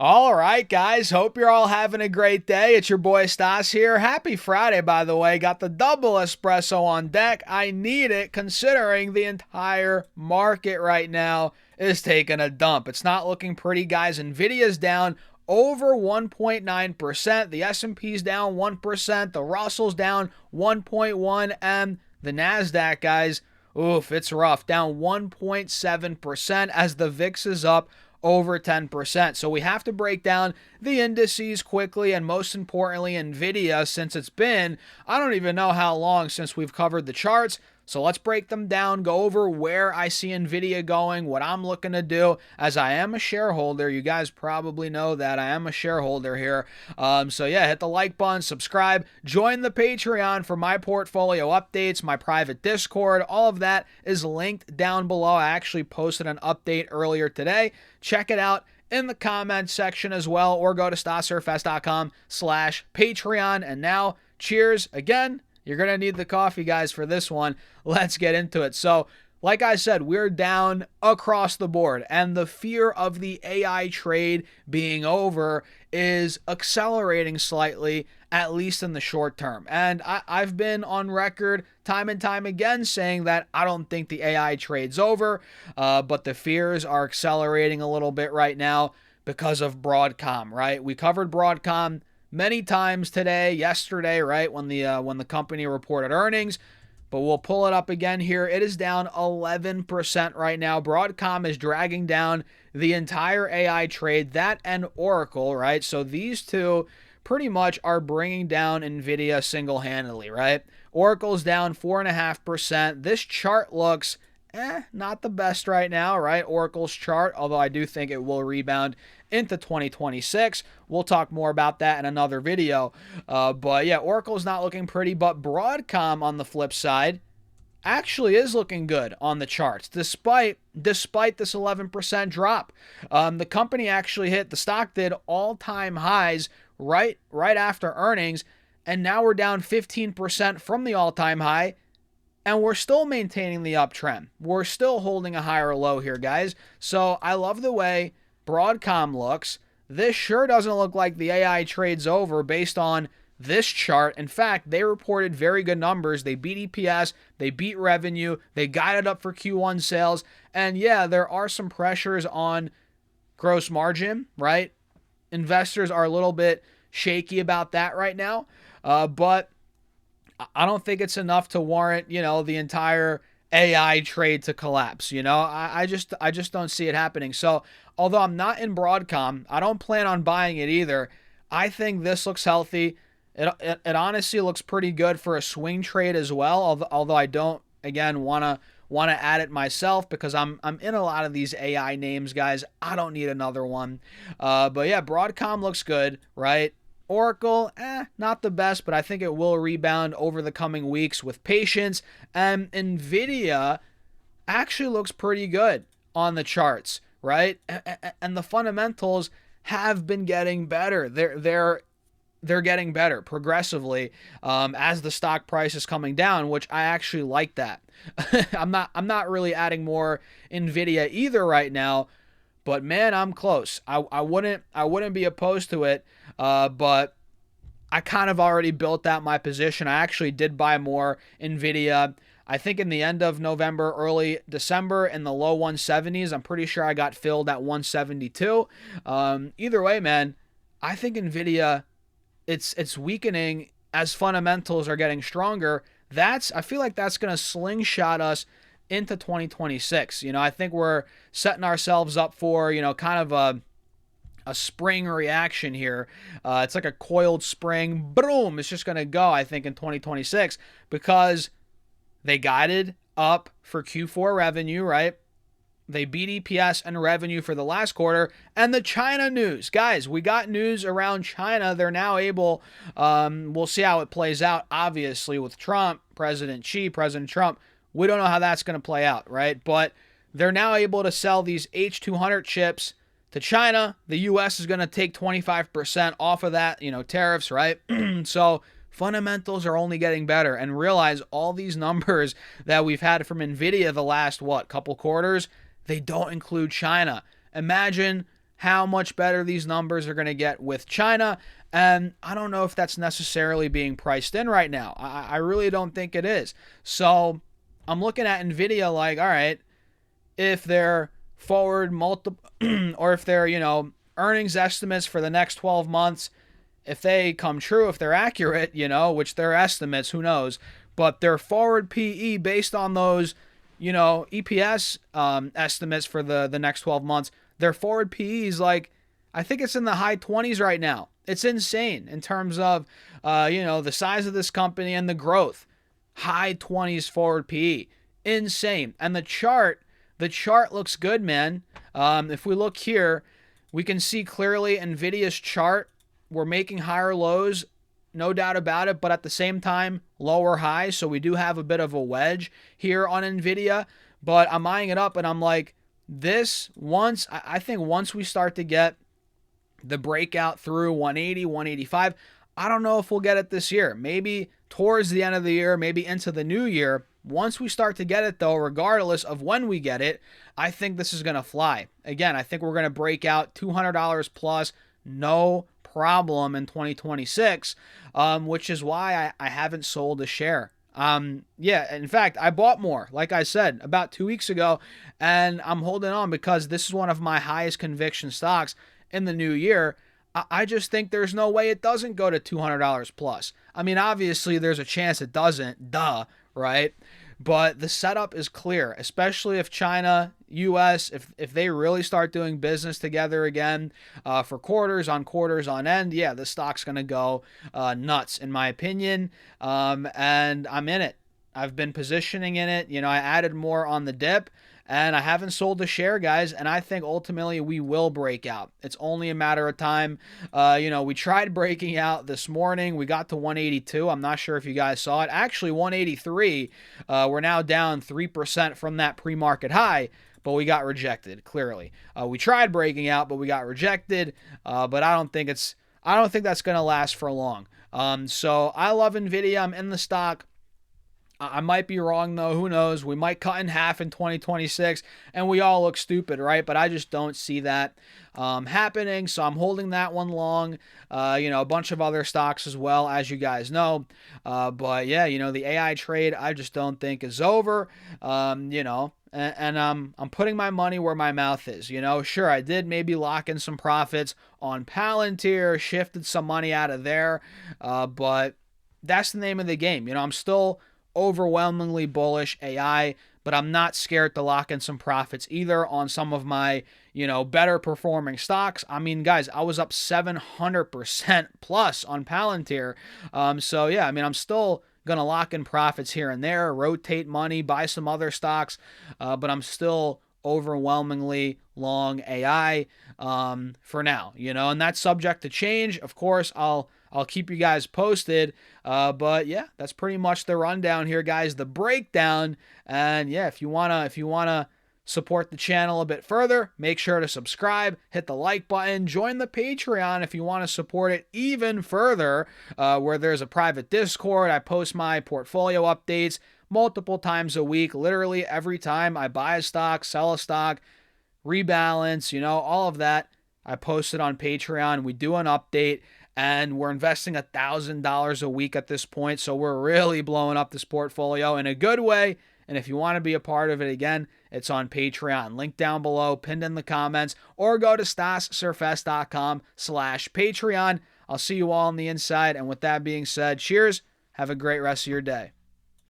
All right, guys. Hope you're all having a great day. It's your boy Stas here. Happy Friday, by the way. Got the double espresso on deck. I need it considering the entire market right now is taking a dump. It's not looking pretty, guys. Nvidia's down over 1.9%. The S&P's down 1%. The Russell's down 1.1%. And the NASDAQ, guys, oof, it's rough. Down 1.7% as the VIX is up over 10%. So we have to break down the indices quickly, and most importantly, Nvidia, since it's been, I don't even know how long since we've covered the charts. So let's break them down, go over where I see Nvidia going, what I'm looking to do, as I am a shareholder. You guys probably know that I am a shareholder here. So yeah, hit the like button, subscribe, join the Patreon for my portfolio updates, my private Discord. All of that is linked down below. I actually posted an update earlier today. Check it out in the comments section as well, or go to stasurfest.com/Patreon. And now, cheers again. You're going to need the coffee, guys, for this one. Let's get into it. So, like I said, we're down across the board, and the fear of the AI trade being over is accelerating slightly, at least in the short term. And I've been on record time and time again saying that I don't think the AI trade's over, but the fears are accelerating a little bit right now because of Broadcom, right? We covered Broadcom many times today, yesterday, right, when the company reported earnings, but we'll pull it up again here. It is down 11% right now. Broadcom is dragging down the entire AI trade, that and Oracle, right? So these two pretty much are bringing down Nvidia single-handedly, right? Oracle's down 4.5%. This chart looks not the best right now, right? Oracle's chart, although I do think it will rebound into 2026. We'll talk more about that in another video. But yeah, Oracle's not looking pretty, but Broadcom on the flip side actually is looking good on the charts, despite this 11% drop. The company actually the stock did all-time highs right after earnings, and now we're down 15% from the all-time high. And we're still maintaining the uptrend. We're still holding a higher low here, guys. So I love the way Broadcom looks. This sure doesn't look like the AI trade's over based on this chart. In fact, they reported very good numbers. They beat EPS, they beat revenue, they guided up for Q1 sales. And yeah, there are some pressures on gross margin, right? Investors are a little bit shaky about that right now. But I don't think it's enough to warrant, the entire AI trade to collapse. I just don't see it happening. So, although I'm not in Broadcom, I don't plan on buying it either. I think this looks healthy. It honestly looks pretty good for a swing trade as well. Although I don't, again, want to add it myself because I'm in a lot of these AI names, guys. I don't need another one. But yeah, Broadcom looks good, right? Oracle, not the best, but I think it will rebound over the coming weeks with patience. And Nvidia actually looks pretty good on the charts, right? And the fundamentals have been getting better. They're getting better progressively as the stock price is coming down, which I actually like that. I'm not really adding more Nvidia either right now. But man, I'm close. I wouldn't be opposed to it, but I kind of already built out my position. I actually did buy more Nvidia. I think in the end of November, early December, in the low 170s. I'm pretty sure I got filled at 172. Either way, man, I think Nvidia, it's weakening as fundamentals are getting stronger. I feel like that's going to slingshot us into 2026. I think we're setting ourselves up for, kind of a spring reaction here. It's like a coiled spring. Boom! It's just going to go, I think, in 2026 because they guided up for Q4 revenue, right? They beat EPS and revenue for the last quarter. And the China news. Guys, we got news around China. They're now able, we'll see how it plays out, obviously, with Trump, President Trump. We don't know how that's going to play out, right? But they're now able to sell these H200 chips to China. The U.S. is going to take 25% off of that, tariffs, right? So fundamentals are only getting better. And realize all these numbers that we've had from Nvidia the last, couple quarters, they don't include China. Imagine how much better these numbers are going to get with China. And I don't know if that's necessarily being priced in right now. I really don't think it is. So I'm looking at Nvidia like, all right, if their forward or if their, earnings estimates for the next 12 months, if they come true, if they're accurate, which they're estimates, who knows, but their forward PE based on those, EPS estimates for the next 12 months, their forward PE is like, I think it's in the high 20s right now. It's insane in terms of, the size of this company and the growth. High 20s forward PE. Insane. And the chart looks good, man. If we look here, we can see clearly Nvidia's chart. We're making higher lows, no doubt about it, but at the same time, lower highs. So we do have a bit of a wedge here on Nvidia, but I'm eyeing it up and I'm like, I think once we start to get the breakout through 180, 185, I don't know if we'll get it this year. Maybe towards the end of the year, maybe into the new year. Once we start to get it, though, regardless of when we get it, I think this is going to fly. Again, I think we're going to break out $200 plus, no problem in 2026, which is why I haven't sold a share. In fact, I bought more, like I said, about 2 weeks ago, and I'm holding on because this is one of my highest conviction stocks in the new year. I just think there's no way it doesn't go to $200 plus. I mean, obviously, there's a chance it doesn't, right? But the setup is clear, especially if China, U.S., if they really start doing business together again for quarters on end, yeah, the stock's going to go nuts, in my opinion. And I'm in it. I've been positioning in it. I added more on the dip. And I haven't sold a share, guys, and I think ultimately we will break out. It's only a matter of time. We tried breaking out this morning. We got to 182. I'm not sure if you guys saw it. Actually, 183. We're now down 3% from that pre-market high, but we got rejected, clearly. We tried breaking out, but we got rejected. But I don't think that's going to last for long. So I love Nvidia. I'm in the stock. I might be wrong, though. Who knows? We might cut in half in 2026, and we all look stupid, right? But I just don't see that happening, so I'm holding that one long. A bunch of other stocks as well, as you guys know. But, yeah, the AI trade I just don't think is over, and I'm putting my money where my mouth is. Sure, I did maybe lock in some profits on Palantir, shifted some money out of there, but that's the name of the game. I'm still overwhelmingly bullish AI, but I'm not scared to lock in some profits either on some of my, better performing stocks. I mean, guys, I was up 700% plus on Palantir. So yeah, I mean, I'm still going to lock in profits here and there, rotate money, buy some other stocks, but I'm still overwhelmingly long AI for now, and that's subject to change. Of course, I'll keep you guys posted. But yeah, that's pretty much the rundown here, guys, the breakdown. And yeah, if you wanna support the channel a bit further, make sure to subscribe, hit the like button, join the Patreon if you want to support it even further, where there's a private Discord. I post my portfolio updates multiple times a week, literally every time I buy a stock, sell a stock, rebalance, all of that. I post it on Patreon. We do an update, and we're investing $1,000 a week at this point, so we're really blowing up this portfolio in a good way. And if you want to be a part of it, again, it's on Patreon. Link down below, pinned in the comments, or go to stassurfest.com/Patreon. I'll see you all on the inside. And with that being said, cheers. Have a great rest of your day.